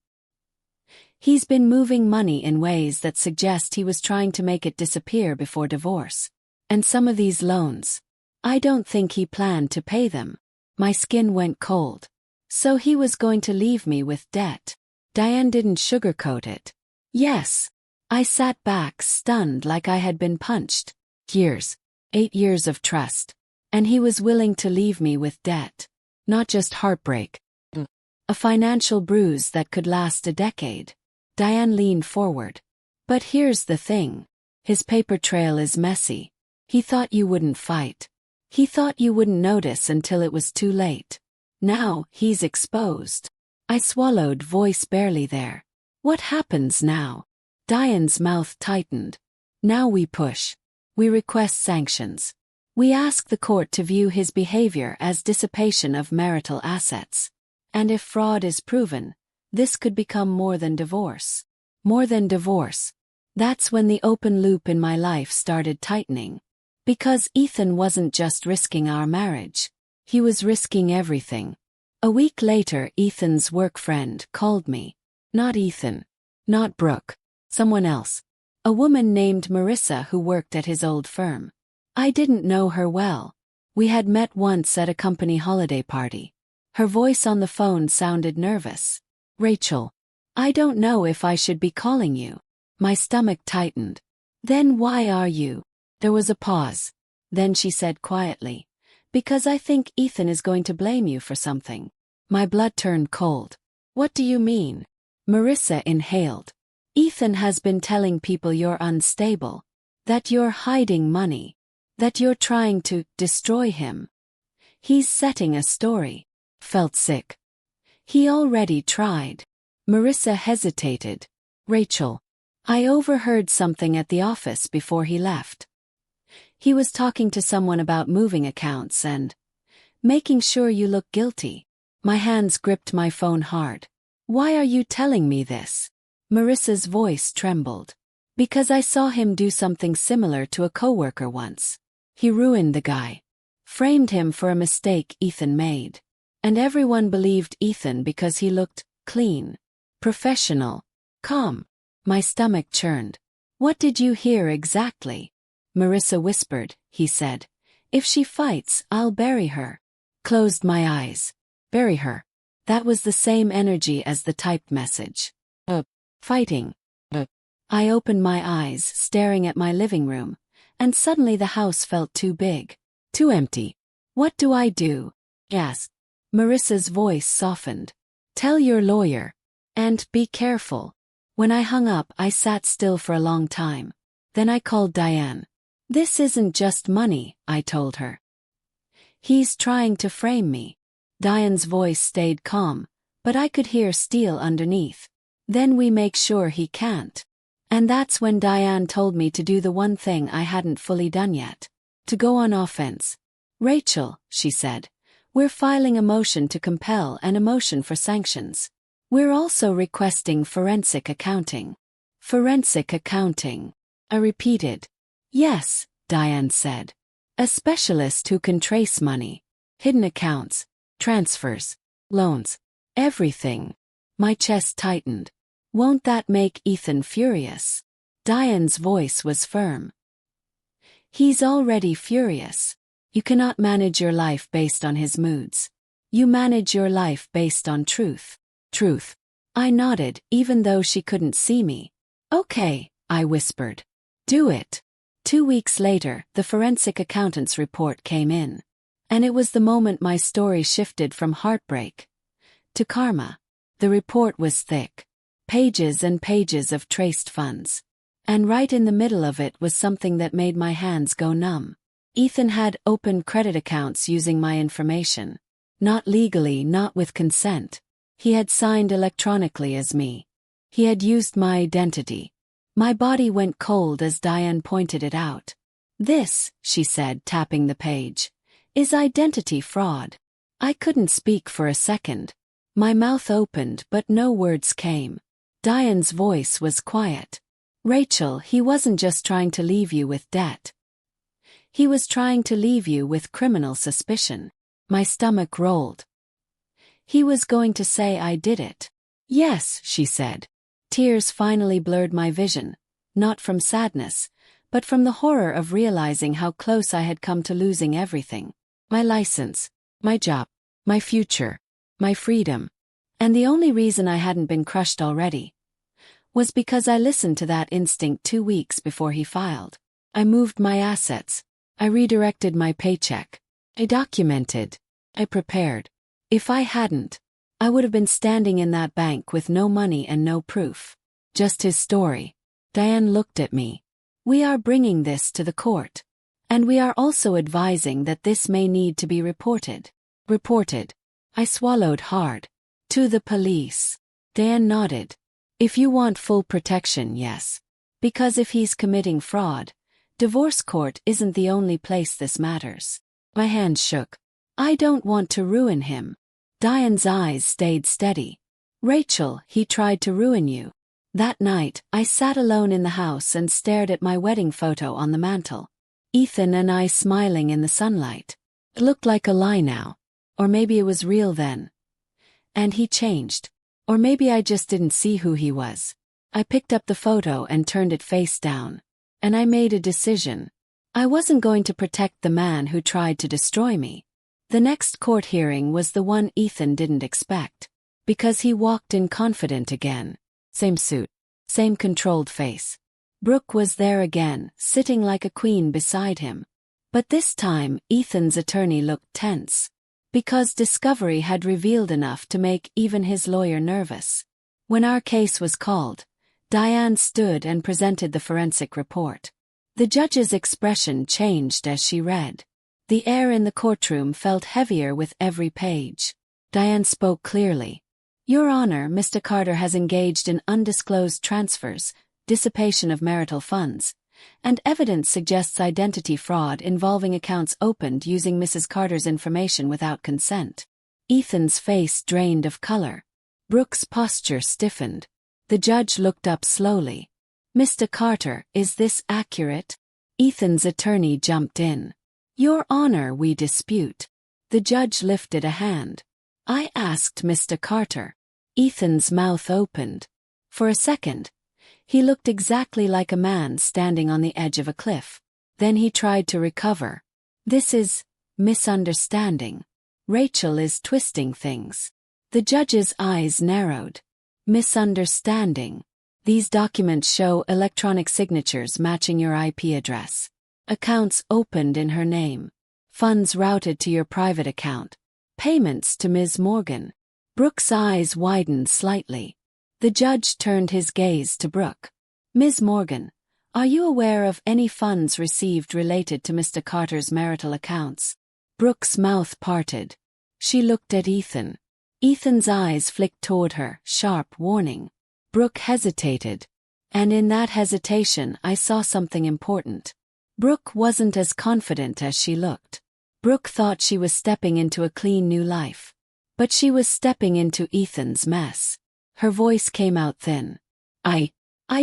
He's been moving money in ways that suggest he was trying to make it disappear before divorce. And some of these loans, I don't think he planned to pay them. My skin went cold. So he was going to leave me with debt. Diane didn't sugarcoat it. Yes. I sat back, stunned, like I had been punched. Years. 8 years of trust. And he was willing to leave me with debt. Not just heartbreak. A financial bruise that could last a decade. Diane leaned forward. But here's the thing. His paper trail is messy. He thought you wouldn't fight. He thought you wouldn't notice until it was too late. Now, he's exposed. I swallowed, voice barely there. What happens now? Diane's mouth tightened. Now we push. We request sanctions. We ask the court to view his behavior as dissipation of marital assets. And if fraud is proven, this could become more than divorce. More than divorce. That's when the open loop in my life started tightening. Because Ethan wasn't just risking our marriage. He was risking everything. A week later, Ethan's work friend called me. Not Ethan. Not Brooke. Someone else. A woman named Marissa who worked at his old firm. I didn't know her well. We had met once at a company holiday party. Her voice on the phone sounded nervous. Rachel. I don't know if I should be calling you. My stomach tightened. Then why are you? There was a pause. Then she said quietly. Because I think Ethan is going to blame you for something. My blood turned cold. What do you mean? Marissa inhaled. Ethan has been telling people you're unstable. That you're hiding money. That you're trying to destroy him. He's setting a story. Felt sick. He already tried. Marissa hesitated. Rachel. I overheard something at the office before he left. He was talking to someone about moving accounts and making sure you look guilty. My hands gripped my phone hard. Why are you telling me this? Marissa's voice trembled. Because I saw him do something similar to a coworker once. He ruined the guy. Framed him for a mistake Ethan made. And everyone believed Ethan because he looked clean, professional, calm. My stomach churned. What did you hear exactly? Marissa whispered, he said. If she fights, I'll bury her. Closed my eyes. Bury her. That was the same energy as the typed message. Fighting. I opened my eyes, staring at my living room, and suddenly the house felt too big. Too empty. What do I do? Asked. Marissa's voice softened. Tell your lawyer. And be careful. When I hung up, I sat still for a long time. Then I called Diane. This isn't just money, I told her. He's trying to frame me. Diane's voice stayed calm, but I could hear steel underneath. Then we make sure he can't. And that's when Diane told me to do the one thing I hadn't fully done yet. To go on offense. Rachel, she said, we're filing a motion to compel and a motion for sanctions. We're also requesting forensic accounting. Forensic accounting. I repeated. Yes, Diane said. A specialist who can trace money. Hidden accounts. Transfers. Loans. Everything. My chest tightened. Won't that make Ethan furious? Diane's voice was firm. He's already furious. You cannot manage your life based on his moods. You manage your life based on truth. Truth. I nodded, even though she couldn't see me. Okay, I whispered. Do it. 2 weeks later, the forensic accountant's report came in. And it was the moment my story shifted from heartbreak to karma. The report was thick. Pages and pages of traced funds. And right in the middle of it was something that made my hands go numb. Ethan had opened credit accounts using my information. Not legally, not with consent. He had signed electronically as me. He had used my identity. My body went cold as Diane pointed it out. This, she said, tapping the page, is identity fraud. I couldn't speak for a second. My mouth opened but no words came. Diane's voice was quiet. Rachel, he wasn't just trying to leave you with debt. He was trying to leave you with criminal suspicion. My stomach rolled. He was going to say I did it. Yes, she said. Tears finally blurred my vision, not from sadness, but from the horror of realizing how close I had come to losing everything. My license, my job, my future, my freedom. And the only reason I hadn't been crushed already was because I listened to that instinct 2 weeks before he filed. I moved my assets. I redirected my paycheck. I documented. I prepared. If I hadn't, I would have been standing in that bank with no money and no proof. Just his story. Diane looked at me. We are bringing this to the court. And we are also advising that this may need to be reported. Reported. I swallowed hard. To the police. Diane nodded. If you want full protection, yes. Because if he's committing fraud, divorce court isn't the only place this matters. My hand shook. I don't want to ruin him. Diane's eyes stayed steady. Rachel, he tried to ruin you. That night, I sat alone in the house and stared at my wedding photo on the mantel. Ethan and I smiling in the sunlight. It looked like a lie now. Or maybe it was real then. And he changed. Or maybe I just didn't see who he was. I picked up the photo and turned it face down. And I made a decision. I wasn't going to protect the man who tried to destroy me. The next court hearing was the one Ethan didn't expect. Because he walked in confident again. Same suit. Same controlled face. Brooke was there again, sitting like a queen beside him. But this time, Ethan's attorney looked tense. Because discovery had revealed enough to make even his lawyer nervous. When our case was called, Diane stood and presented the forensic report. The judge's expression changed as she read. The air in the courtroom felt heavier with every page. Diane spoke clearly. Your Honor, Mr. Carter has engaged in undisclosed transfers, dissipation of marital funds, and evidence suggests identity fraud involving accounts opened using Mrs. Carter's information without consent. Ethan's face drained of color. Brooke's posture stiffened. The judge looked up slowly. Mr. Carter, is this accurate? Ethan's attorney jumped in. Your Honor, we dispute. The judge lifted a hand. I asked Mr. Carter. Ethan's mouth opened. For a second, he looked exactly like a man standing on the edge of a cliff. Then he tried to recover. This is misunderstanding. Rachel is twisting things. The judge's eyes narrowed. Misunderstanding. These documents show electronic signatures matching your IP address. Accounts opened in her name. Funds routed to your private account. Payments to Ms. Morgan. Brooke's eyes widened slightly. The judge turned his gaze to Brooke. Ms. Morgan, are you aware of any funds received related to Mr. Carter's marital accounts? Brooke's mouth parted. She looked at Ethan. Ethan's eyes flicked toward her, sharp warning. Brooke hesitated. And in that hesitation I saw something important. Brooke wasn't as confident as she looked. Brooke thought she was stepping into a clean new life. But she was stepping into Ethan's mess. Her voice came out thin. I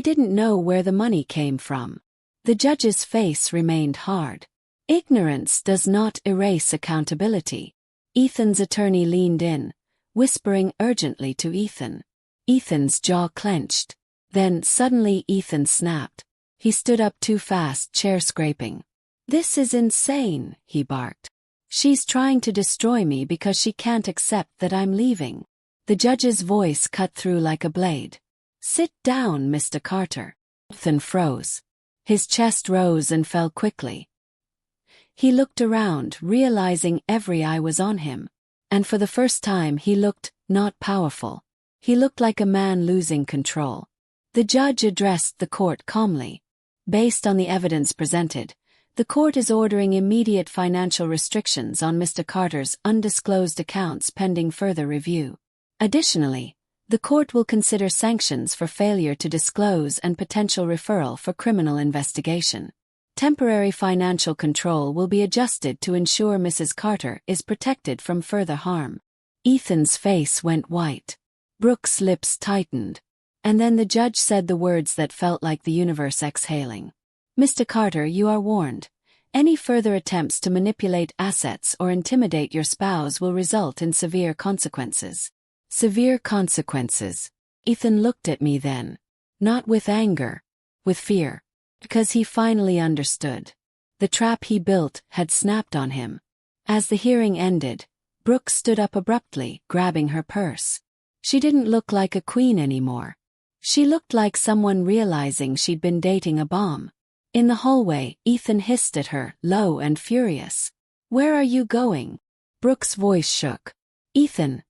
didn't know where the money came from. The judge's face remained hard. Ignorance does not erase accountability. Ethan's attorney leaned in, whispering urgently to Ethan. Ethan's jaw clenched. Then suddenly Ethan snapped. He stood up too fast, chair scraping. This is insane, he barked. She's trying to destroy me because she can't accept that I'm leaving. The judge's voice cut through like a blade. Sit down, Mr. Carter. Ethan froze. His chest rose and fell quickly. He looked around, realizing every eye was on him. And for the first time he looked not powerful. He looked like a man losing control. The judge addressed the court calmly. Based on the evidence presented, the court is ordering immediate financial restrictions on Mr. Carter's undisclosed accounts pending further review. Additionally, the court will consider sanctions for failure to disclose and potential referral for criminal investigation. Temporary financial control will be adjusted to ensure Mrs. Carter is protected from further harm. Ethan's face went white. Brooke's lips tightened. And then the judge said the words that felt like the universe exhaling. Mr. Carter, you are warned. Any further attempts to manipulate assets or intimidate your spouse will result in severe consequences. Severe consequences. Ethan looked at me then. Not with anger, with fear. Because he finally understood. The trap he built had snapped on him. As the hearing ended, Brooke stood up abruptly, grabbing her purse. She didn't look like a queen anymore. She looked like someone realizing she'd been dating a bomb. In the hallway, Ethan hissed at her, low and furious. "Where are you going?" Brooke's voice shook. "Ethan,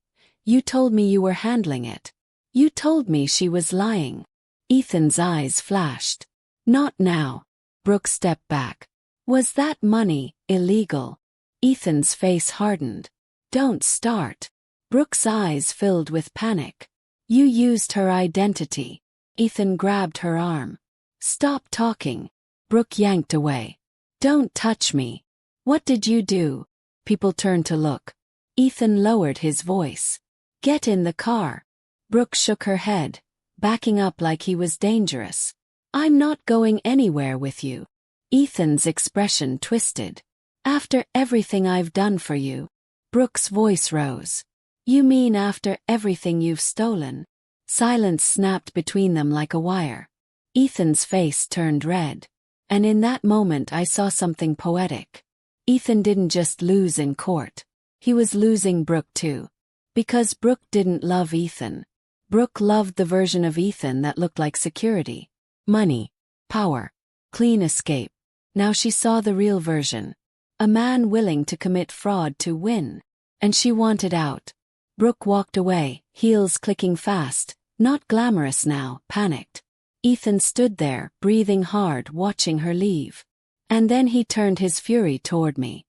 you told me you were handling it. You told me she was lying." Ethan's eyes flashed. "Not now." Brooke stepped back. "Was that money illegal?" Ethan's face hardened. "Don't start." Brooke's eyes filled with panic. "You used her identity." Ethan grabbed her arm. "Stop talking." Brooke yanked away. "Don't touch me." "What did you do?" People turned to look. Ethan lowered his voice. "Get in the car." Brooke shook her head, backing up like he was dangerous. "I'm not going anywhere with you." Ethan's expression twisted. "After everything I've done for you." Brooke's voice rose. "You mean after everything you've stolen?" Silence snapped between them like a wire. Ethan's face turned red. And in that moment I saw something poetic. Ethan didn't just lose in court. He was losing Brooke too. Because Brooke didn't love Ethan. Brooke loved the version of Ethan that looked like security, money, power, clean escape. Now she saw the real version. A man willing to commit fraud to win. And she wanted out. Brooke walked away, heels clicking fast, not glamorous now, panicked. Ethan stood there, breathing hard, watching her leave. And then he turned his fury toward me.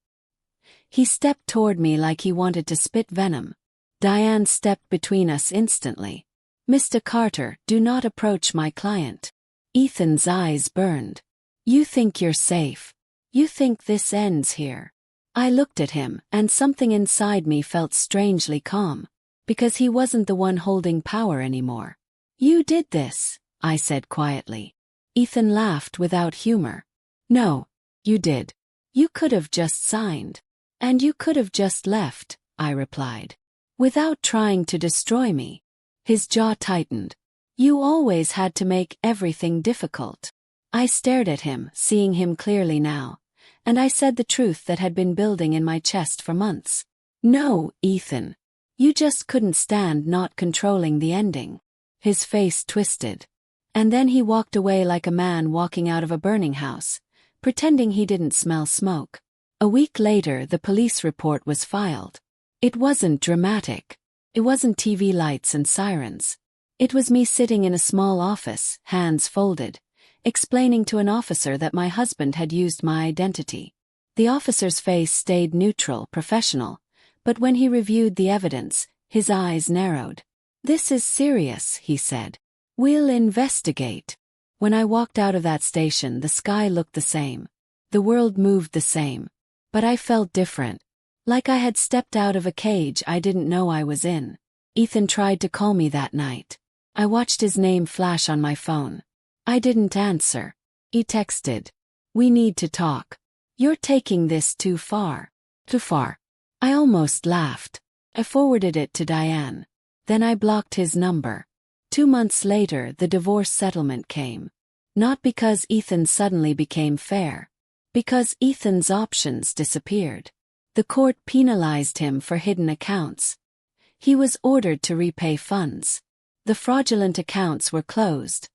He stepped toward me like he wanted to spit venom. Diane stepped between us instantly. "Mr. Carter, do not approach my client." Ethan's eyes burned. "You think you're safe. You think this ends here." I looked at him, and something inside me felt strangely calm. Because he wasn't the one holding power anymore. "You did this," I said quietly. Ethan laughed without humor. "No, you did. You could have just signed. And you could have just left," I replied. "Without trying to destroy me." His jaw tightened. "You always had to make everything difficult." I stared at him, seeing him clearly now. And I said the truth that had been building in my chest for months. "No, Ethan. You just couldn't stand not controlling the ending." His face twisted. And then he walked away like a man walking out of a burning house, pretending he didn't smell smoke. A week later, the police report was filed. It wasn't dramatic. It wasn't TV lights and sirens. It was me sitting in a small office, hands folded, explaining to an officer that my husband had used my identity. The officer's face stayed neutral, professional, but when he reviewed the evidence, his eyes narrowed. "This is serious," he said. "We'll investigate." When I walked out of that station, the sky looked the same. The world moved the same. But I felt different. Like I had stepped out of a cage I didn't know I was in. Ethan tried to call me that night. I watched his name flash on my phone. I didn't answer. He texted. "We need to talk. You're taking this too far." Too far. I almost laughed. I forwarded it to Diane. Then I blocked his number. 2 months later, the divorce settlement came. Not because Ethan suddenly became fair. Because Ethan's options disappeared. The court penalized him for hidden accounts. He was ordered to repay funds. The fraudulent accounts were closed.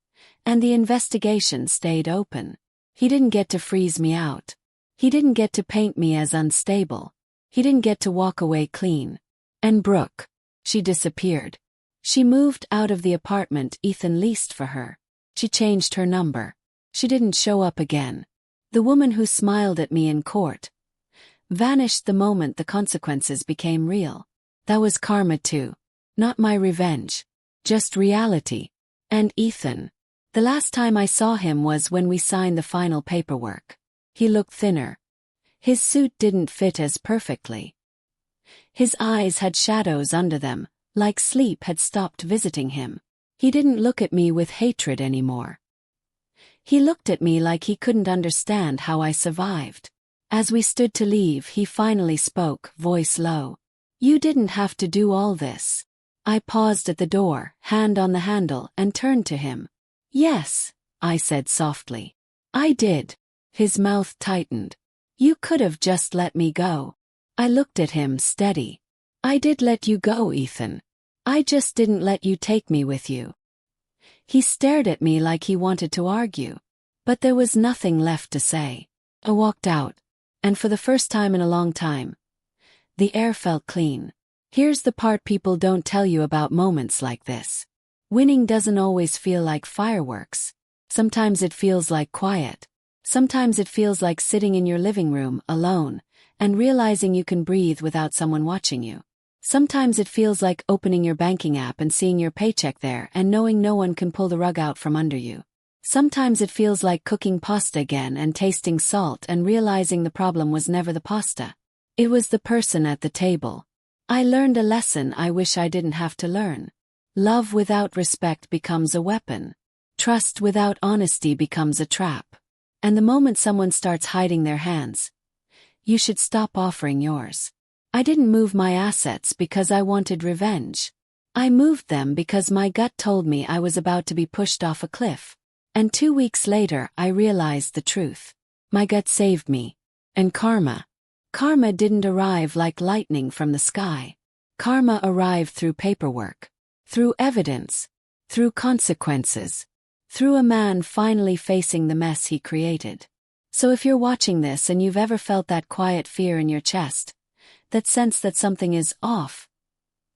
And the investigation stayed open. He didn't get to freeze me out. He didn't get to paint me as unstable. He didn't get to walk away clean. And Brooke. She disappeared. She moved out of the apartment Ethan leased for her. She changed her number. She didn't show up again. The woman who smiled at me in court vanished the moment the consequences became real. That was karma too. Not my revenge. Just reality. And Ethan. The last time I saw him was when we signed the final paperwork. He looked thinner. His suit didn't fit as perfectly. His eyes had shadows under them, like sleep had stopped visiting him. He didn't look at me with hatred anymore. He looked at me like he couldn't understand how I survived. As we stood to leave, he finally spoke, voice low. You didn't have to do all this. I paused at the door, hand on the handle, and turned to him. Yes, I said softly. I did. His mouth tightened. You could have just let me go. I looked at him, steady. I did let you go, Ethan. I just didn't let you take me with you. He stared at me like he wanted to argue. But there was nothing left to say. I walked out, and for the first time in a long time, the air felt clean. Here's the part people don't tell you about moments like this. Winning doesn't always feel like fireworks. Sometimes it feels like quiet. Sometimes it feels like sitting in your living room, alone, and realizing you can breathe without someone watching you. Sometimes it feels like opening your banking app and seeing your paycheck there and knowing no one can pull the rug out from under you. Sometimes it feels like cooking pasta again and tasting salt and realizing the problem was never the pasta. It was the person at the table. I learned a lesson I wish I didn't have to learn. Love without respect becomes a weapon. Trust without honesty becomes a trap. And the moment someone starts hiding their hands, you should stop offering yours. I didn't move my assets because I wanted revenge. I moved them because my gut told me I was about to be pushed off a cliff. And 2 weeks later, I realized the truth. My gut saved me. And karma. Karma didn't arrive like lightning from the sky. Karma arrived through paperwork, through evidence, through consequences, through a man finally facing the mess he created. So if you're watching this and you've ever felt that quiet fear in your chest, that sense that something is off,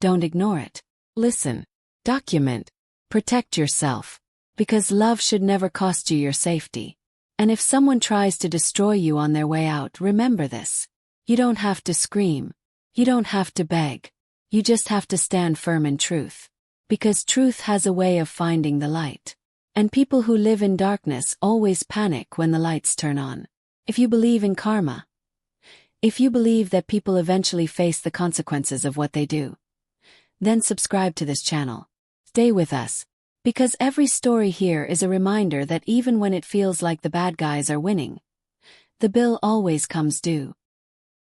don't ignore it. Listen, document, protect yourself, because love should never cost you your safety. And if someone tries to destroy you on their way out, remember this. You don't have to scream. You don't have to beg. You just have to stand firm in truth. Because truth has a way of finding the light. And people who live in darkness always panic when the lights turn on. If you believe in karma, if you believe that people eventually face the consequences of what they do, then subscribe to this channel. Stay with us, because every story here is a reminder that even when it feels like the bad guys are winning, the bill always comes due.